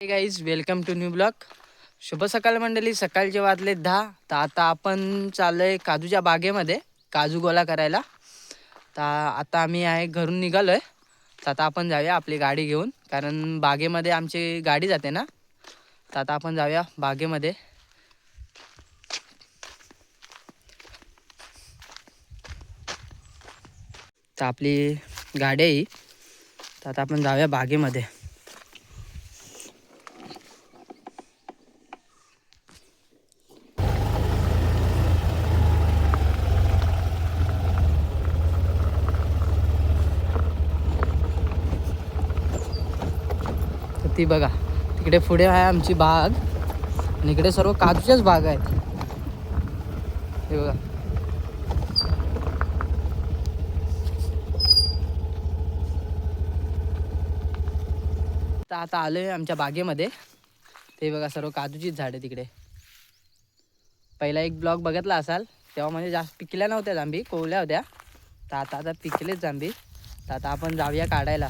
Guys welcome to new blog. शुभ सकाळ मंडळी. सकाळचे वाजले 10. तर आता आपण चाललोय काजूच्या बागेमध्ये काजू गोळा करायला. तर आता आम्ही घरून निघालोय. तर आता आपण जाऊया आपली गाडी घेऊन, कारण बागेमध्ये आमची गाडी जाते ना. तर आता आपण जाऊया बागेमध्ये. तर आपली गाडी आहे. तर आता आपण जाऊया बागेमध्ये. ती बघा, तिकडे पुढे आहे आमची बाग आणि इकडे सर्व काजूच्याच बाग आहेत. हे बघा, तर आता आलोय आमच्या बागेमध्ये. ते बघा, सर्व काजूचीच झाडे तिकडे. पहिला एक ब्लॉग बघितला असाल तेव्हा म्हणजे जास्त पिकल्या नव्हत्या जांभी, कोवल्या होत्या. तर आता पिकलेच जांभी. तर आता आपण जाऊया काढायला.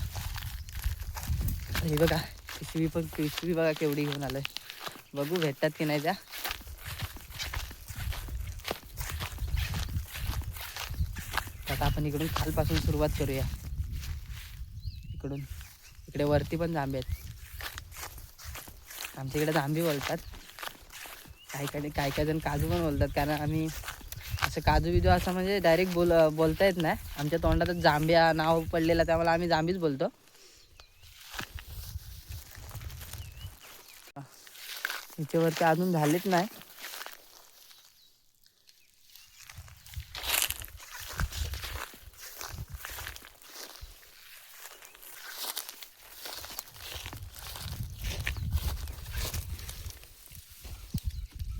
हे बघा, पिशवी बघा केवढी घेऊन आलोय. बघू भेटतात की नाही त्या. आता आपण इकडून खालपासून सुरुवात करूया. इकडे वरती पण जांभे आहेत. आमच्या इकडे जांभी बोलतात, काय जण काजू पण बोलतात. कारण आम्ही असं काजू बिजू असं म्हणजे डायरेक्ट बोलता येत नाही. आमच्या तोंडातच जांभ्या नाव पडलेलं, त्यामुळे आम्ही जांभीच बोलतो. याच्यावरती अजून झालेच नाही.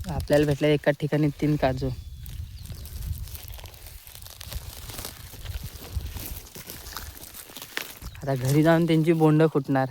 आपल्याला भेटले एका ठिकाणी 3 काजू. आता घरी जाऊन त्यांची बोंड फुटणार.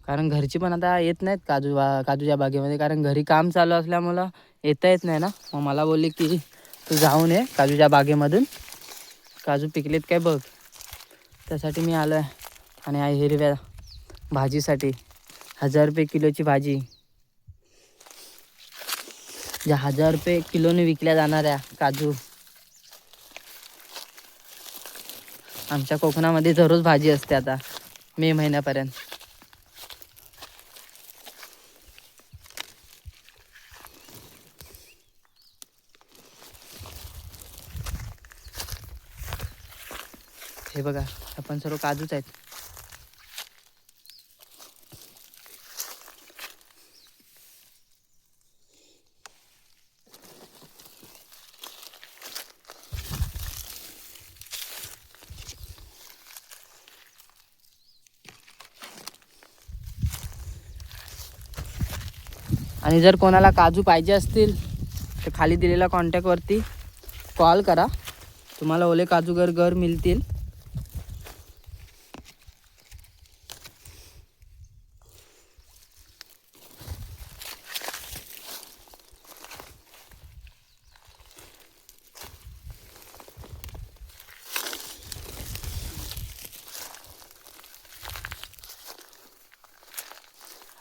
कारण घरची पण आता येत नाहीत काजूच्या बागेमध्ये, कारण घरी काम चालू असल्यामुळं येता येत नाही ना. मग मला बोलले की तू जाऊन ये काजूच्या बागेमधून, काजू पिकलेत काय बघ. त्यासाठी मी आलो आहे. आणि आहे हिरव्या भाजीसाठी 1000 रुपये किलोची भाजी, ज्या 1000 रुपये किलोने विकल्या जाणाऱ्या काजू आमच्या कोकणामध्ये दररोज भाजी असते आता मे महिन्यापर्यंत. हे बघा, आपण सर्व काजूच आहेत. आणि जर कोणाला काजू पाहिजे असतील तर खाली दिलेल्या कॉन्टॅक्टवरती कॉल करा, तुम्हाला ओले काजू घर मिळतील.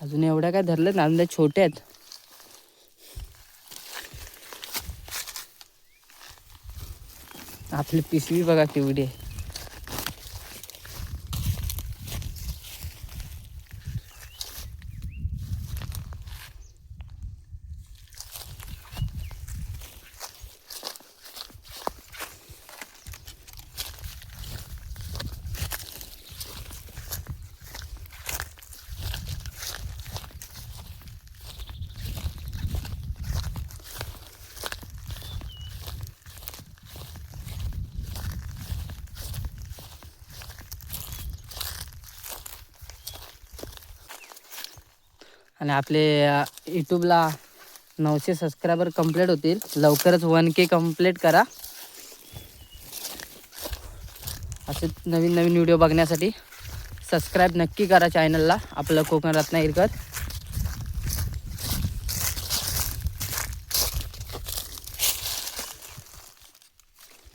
अजून एवढ्या काय धरलेत ना, अजून छोटे आहेत. आपली पिशवी बघा केवढी आहे. आणि आपले यूट्यूबला 900 सबस्क्रायबर कंप्लीट होतील लवकरच. 1K कंप्लीट करा. असे नवीन व्हिडिओ बघण्यासाठी सबस्क्राईब नक्की करा चॅनलला आपलं कोकण रत्नागिरीकर.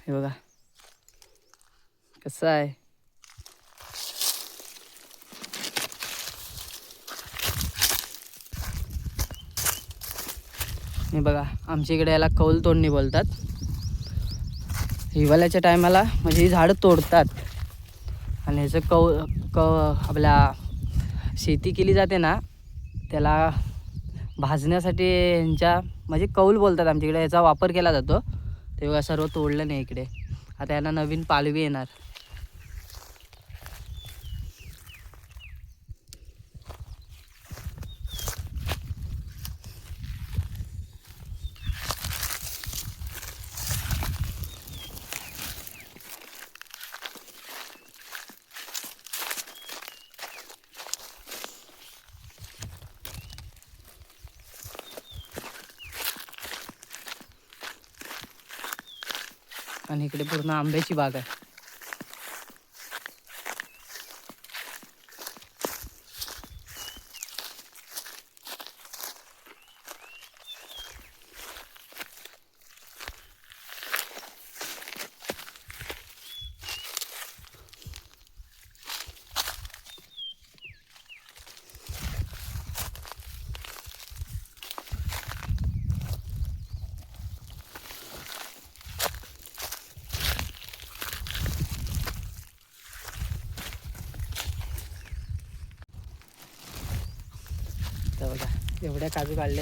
हे बघा कसं आहे. हे बघा आमच्या इकडे याला कौल तोडणी बोलतात. हिवाळ्याच्या टायमाला म्हणजे ही झाडं तोडतात आणि ह्याचं आपल्या शेती केली जाते ना त्याला भाजण्यासाठी ह्यांच्या म्हणजे कौल बोलतात आमच्याकडे, याचा वापर केला जातो. तेव्हा सर्व तोडलं नाही इकडे. आता यांना नवीन पालवी येणार. आणि इकडे पूर्ण आंब्याची बाग आहे. तर बघा एवढ्या काजू काढले,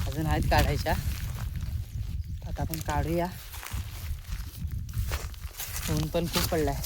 अजून आहेत काढायच्या. आता आपण काढूया. ऊन पण खूप पडलाय.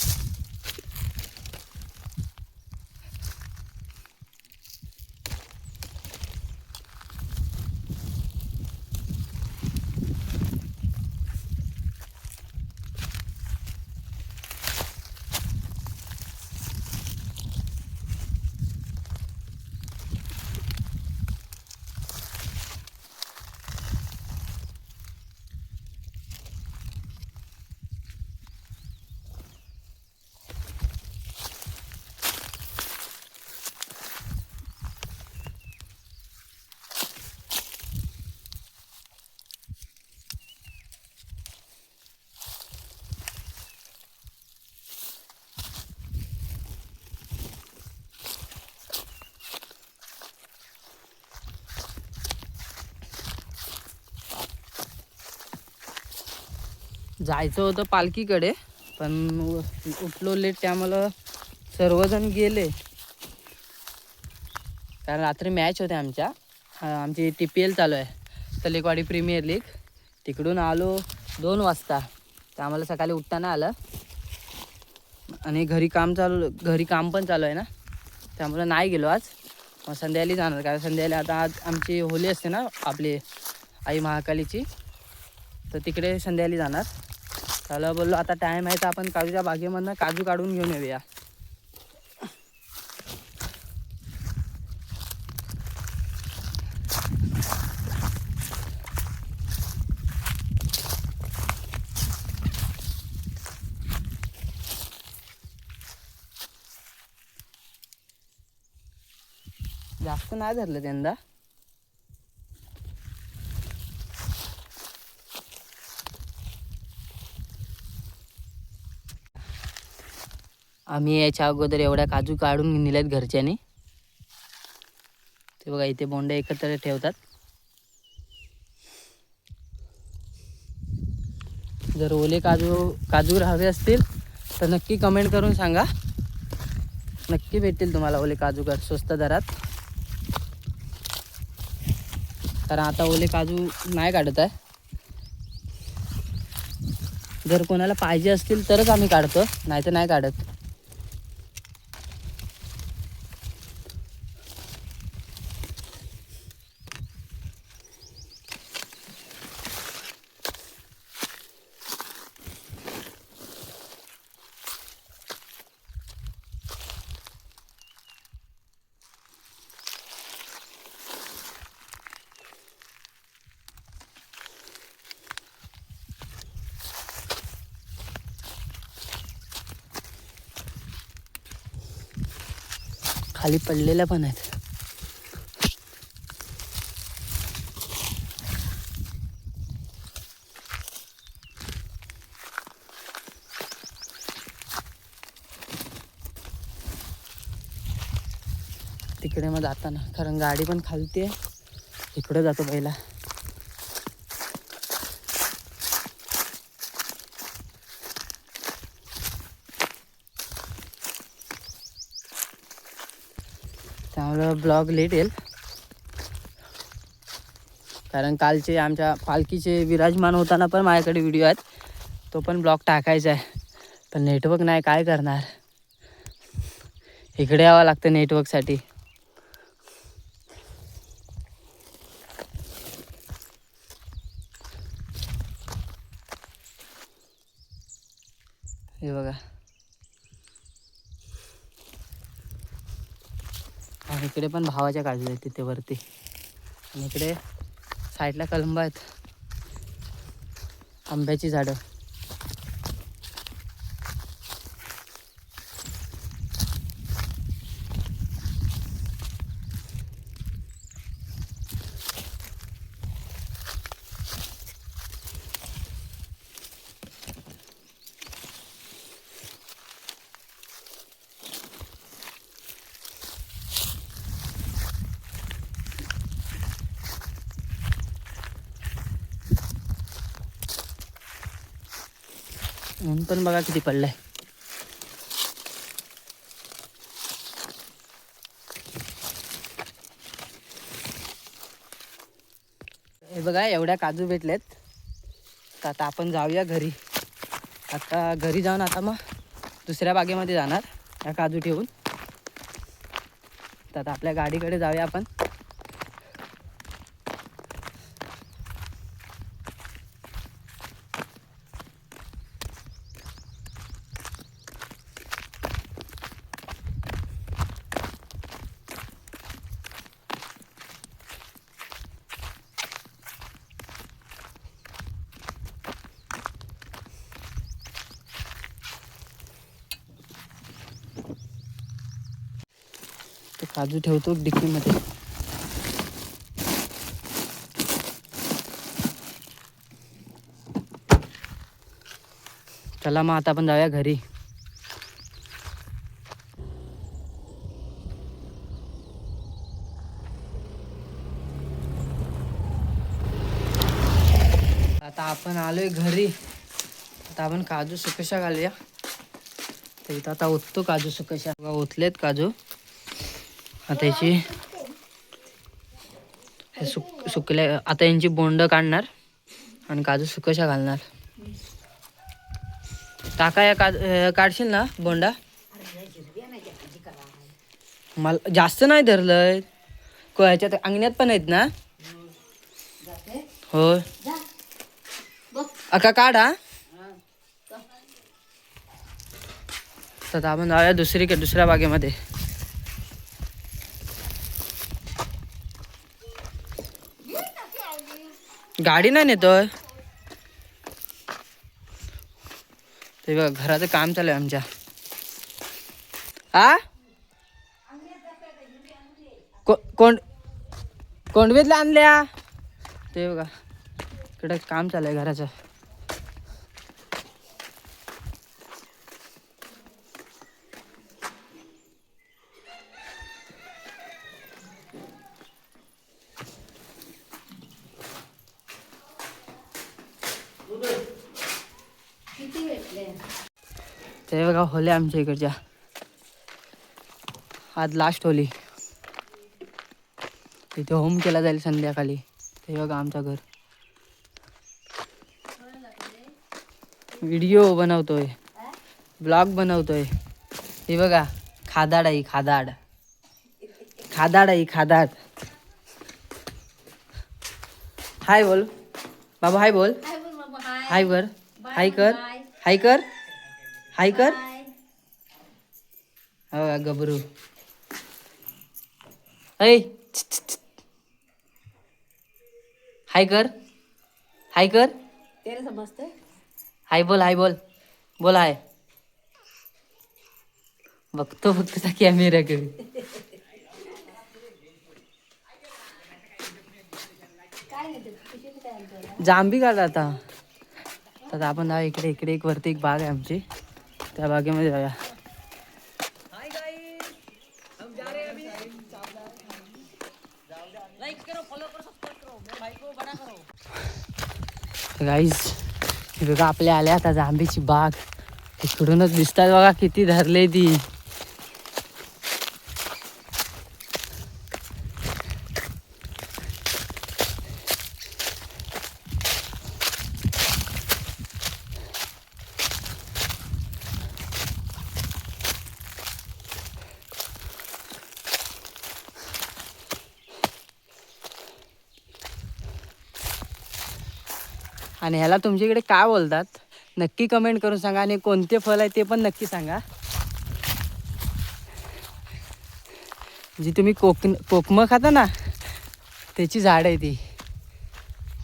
जायचं होतं पालखीकडे, पण उठलो लेट त्यामुळं सर्वजण गेले. कारण रात्री मॅच होते आमची TPL चालू आहे, तलेकवाडी प्रीमियर लीग. तिकडून आलो 2 वाजता. तर आम्हाला सकाळी उठता नाही आलं आणि घरी काम पण चालू आहे ना, त्यामुळे नाही गेलो आज. मग संध्याकाळी जाणार, कारण संध्याकाळी आज आमची होली असते ना आपली आई महाकालीची, तर तिकडे संध्याकाळी जाणार. त्याला बोललो आता टाईम आहे तर आपण काजूच्या बागेमधनं काजू काढून घेऊन येऊया. जास्त नाही धरलं यंदा. आम्ही याच्या अगोदर एवढ्या काजू काढून नेल्यात घरच्यांनी. ते बघा इथे बोंडे एकत्र ठेवतात. जर ओले काजू हवे असतील तर नक्की कमेंट करून सांगा. नक्की भेटतील तुम्हाला ओले काजू स्वस्त दरात. कारण आता ओले काजू नाही काढत आहे. जर कोणाला पाहिजे असतील तरच आम्ही काढतो, नाही तर नाही काढत. खाली पडलेल्या पण आहेत. तिकडे मग जाताना, कारण गाडी पण खालती आहे, इकडे जातो पहिला. त्यामुळं ब्लॉग लेट येईल, कारण कालचे आमच्या पालखीचे विराजमान होताना पण माझ्याकडे व्हिडिओ आहेत, तो पण ब्लॉग टाकायचा आहे. पण नेटवर्क नाही, काय करणार, इकडे यावं लागतं नेटवर्कसाठी. हे बघा, आणि इकडे पण भावाच्या काजू आहेत तिथे वरती, आणि इकडे साईडला कलंब आहेत, आंब्याची झाडं. ऊन पण बघा किती पडलंय. हे बघा, एवढ्या काजू भेटलेत, तर आता आपण जाऊया घरी. आता घरी जाऊन आता मग दुसऱ्या बागेमध्ये जाणार या काजू ठेवून. तर आता आपल्या गाडीकडे जाऊया आपण. तो काजू ठेवतो डिक्कीमध्ये. चला मग आता आपण जाऊया घरी. आता आपण आलोय घरी. आता आपण काजू सुकशा घालूया. तर इथं आता ओततो काजू सुकशा. ओतलेत काजू. आता याची हे सुकले, आता यांची बोंड काढणार आणि काजू सुकशा घालणार. काका या काढशील ना बोंडा? मला जास्त नाही धरलंय. ह्याच्यात अंगण्यात पण आहेत ना? हो अका काढा. तर आपण जाऊया दुसऱ्या बागेमध्ये. गाडी नाही नेतोय. ते बघ, घराचं काम चालू आहे आमच्या. कोंडवीतला आणल्या. ते बघा, इकडे काम चालू आहे घराचं. ते बघा, होल्या आमच्या इकडच्या. आज लास्ट होली. इथे होम केला जाईल संध्याकाळी. ते बघा आमचं घर. व्हिडिओ बनवतोय, ब्लॉग बनवतोय. हे बघा, खादाड आहे, खादाड. खादाड आहे, खादाड. हाय बोल बाबा, हाय बोल. हाय कर, हाय कर, हाय कर, हाय कर. हो गबरू. ऐ हाय कर, हाय कर. तेरे समजते. हाय बोल, हाय बोल, बोल हाय. बघतो त्या कॅमेऱ्याकडे. जांभी काढ आता. तर आपण इकडे इकडे एक वरती एक बाग आहे आमची, त्या बागेमध्ये जाऊया. गाईज बघा आपल्या आल्या आता जांभीची बाग. इकडूनच दिसतात बघा किती धरले ती. आणि ह्याला तुमच्याकडे काय बोलतात नक्की कमेंट करून सांगा. आणि कोणते फळ आहे ते पण नक्की सांगा. जी तुम्ही कोकम खाता ना त्याची झाड आहे ती.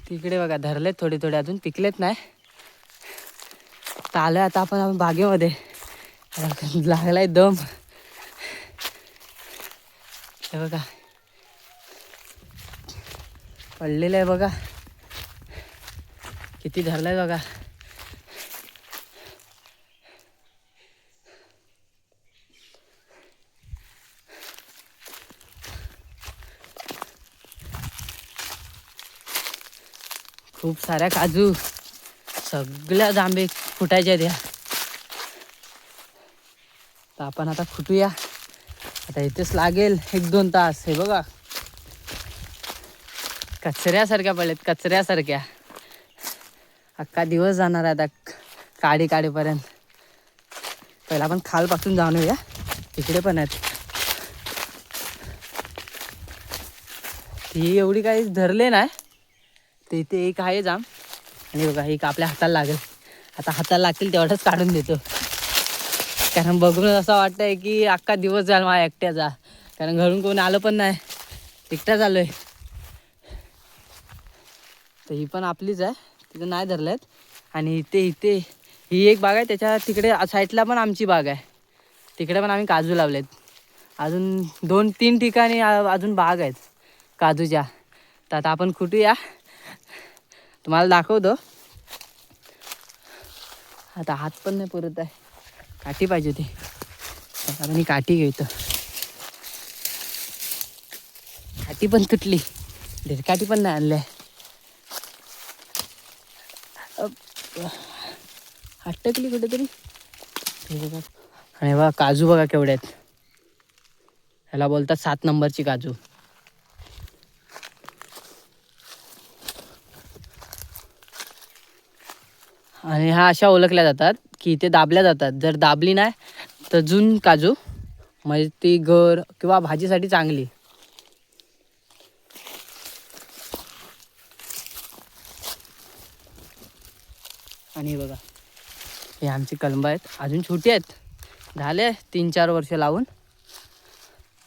तिकडे बघा धरलेत थोडे थोडे, अजून पिकलेत नाही. तर आलोय आता आपण बागेमध्ये. लागलाय दम. हे बघा पडलेलं आहे बघा, किती धरलाय बघा. खूप साऱ्या काजू, सगळ्या जांभे फुटायच्या आहेत या. तर आपण आता फुटूया. आता इथेच लागेल 1-2 तास. हे बघा कचऱ्यासारख्या पडलेत, कचऱ्यासारख्या. अख्खा दिवस जाणार आहे आता काढेपर्यंत. पहिला आपण खालपासून जाऊन येऊया. इकडे पण आहेत. ती एवढी काही धरले नाही. ते इथे एक आहे जाम. आणि बघा एक आपल्या हाताला लागेल. आता हाताला लागतील तेवढंच काढून देतो. कारण बघून असं वाटतंय की अख्खा दिवस जाईल माझ्या एकट्याचा. कारण घरून कोण आलं पण नाही, एकटाच आलोय. तर ही पण आपलीच आहे, तिथं नाही धरलेत. आणि इथे ही एक बाग आहे, त्याच्या तिकडे साईडला पण आमची बाग आहे. तिकडे पण आम्ही काजू लावलेत. अजून 2-3 ठिकाणी अजून बाग आहेत काजूच्या. तर आता आपण कुठूया तुम्हाला दाखवतो. आता हात पण नाही पुरत आहे, काठी पाहिजे होती. आता मी काठी घेतो. काठी पण तुटली, काठी पण नाही आणली. अटकली कुठेतरी. आणि बघा काजू बघा केवढे आहेत. ह्याला बोलतात 7 नंबरची काजू. आणि ह्या अशा ओळखल्या जातात की इथे दाबल्या जातात. जर दाबली नाही तर जून काजू, म्हणजे ती घर किंवा भाजीसाठी चांगली. आणि बघा हे आमची कलंब आहेत, अजून छोटी आहेत. झाले 3-4 वर्ष लावून,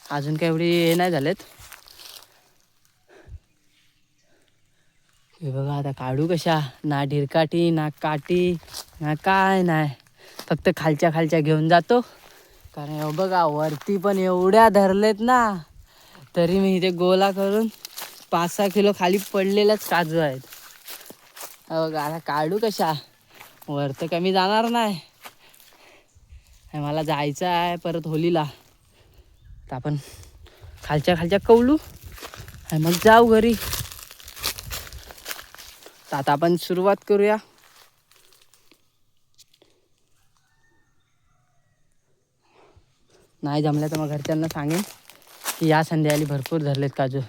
अजून काही एवढी हे नाही झालेत. हे बघा आता काढू कशा. ना ढिरकाठी ना काठी ना काय नाही, फक्त खालच्या घेऊन जातो. कारण हे बघा वरती पण एवढ्या धरलेत ना, तरी मी इथे गोला करून 5-6 किलो खाली पडलेल्याच काजू आहेत. बघा आता काढू कशा. वर तर कमी जाणार नाही. मला जायचं आहे परत होलीला. तर आपण खालच्या कवलू आणि मग जाऊ घरी. तर आता आपण सुरुवात करूया. नाही जमलं तर मग घरच्यांना सांगेन की या संध्याकाळी भरपूर धरलेत काजू.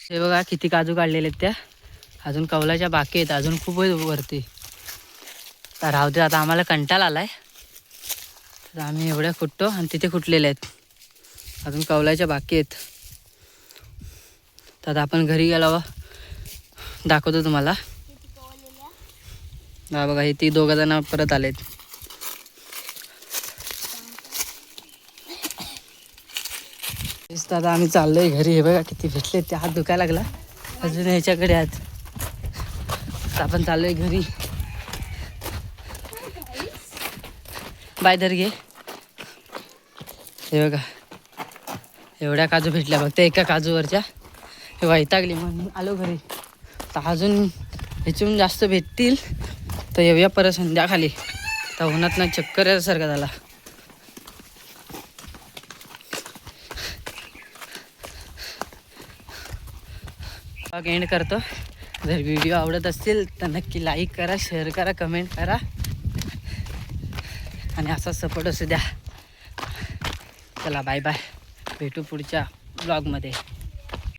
हे बघा किती काजू काढलेले आहेत. त्या अजून कवलाच्या बाकी आहेत, अजून खूप वरती. तर राहू दे, आता आम्हाला कंटाळा आलाय. तर आम्ही एवढ्या कुटतो आणि तिथे कुटलेले आहेत, अजून कवलाच्या बाकी आहेत. तर आता आपण घरी गेल्यावर दाखवतो तुम्हाला. हा बघा हे ती 2 जण परत आलेत. तेच आता आम्ही चाललोय घरी. हे बघा किती भेटले, ते हात दुखायला लागला अजून ह्याच्याकडे आहेत. आता आपण चाललोय घरी. बाय धर घे. हे बघा एवढ्या काजू भेटल्या बघ त्या एका काजूवरच्या. हे वैतागली म्हणून आलो घरी. तर अजून ह्याच्याहून जास्त भेटतील तर येऊया परत संध्याकाळी. तर उन्हात ना चक्कर यासारखा झाला. ब्लॉग एंड करतो. जर व्हिडिओ आवडत असतील तर नक्की लाईक करा, शेअर करा, कमेंट करा आणि असा सपोर्ट असू द्या. चला बाय बाय, भेटू पुढच्या ब्लॉगमध्ये.